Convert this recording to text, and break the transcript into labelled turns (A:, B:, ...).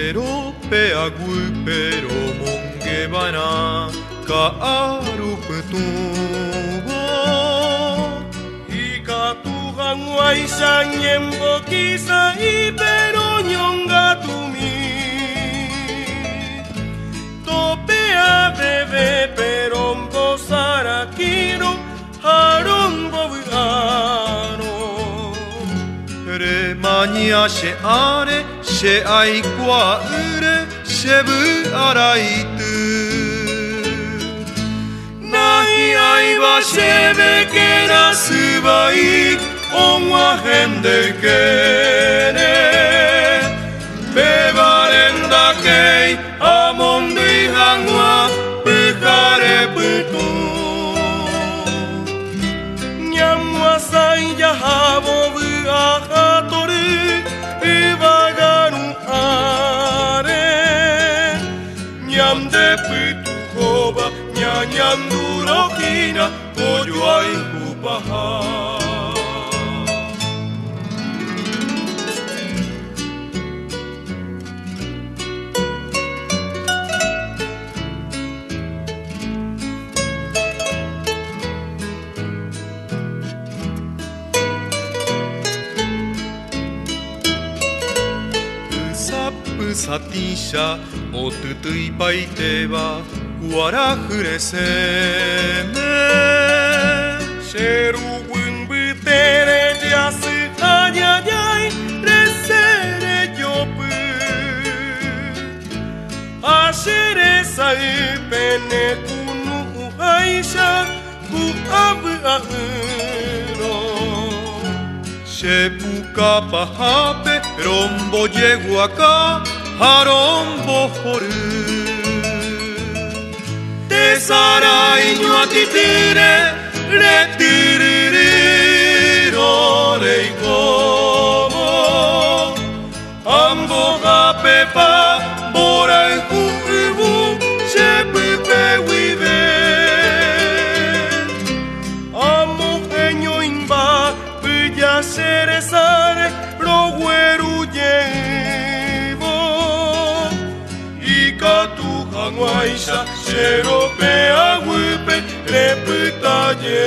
A: Sherope agüipero mongebana kaaruputubo
B: Ikatuhan waisan yembo kisa ipero nyongatumi Topea bebe perombo sarakino harombo buano
A: Remania she are she aikwa ure shebu araitu
B: Nahi aiba shebe kera subai onwa hende kene Bebarenda kei amondi hangwa pekare putu Nyamwa sai jahabo buahatoru ibagaru are Nyamde putu koba nyanyanduro kina koyo ai kupaha
A: Satisha o tutui paiteva guarajure seme
B: Sheru wimbutere jasu anyanyai resere yopu Ashere sai pene kunu haisha ku abu auro
A: Shepuka pahape rombo llego acá harombo horu
B: Tesaraiño atitire retiririro reikomo Ambo pepa bora kuibu shepupe wive Amo genio imba Villa seresare rogueru llevo Ikatu hangwaisha sherope agüipe reputaye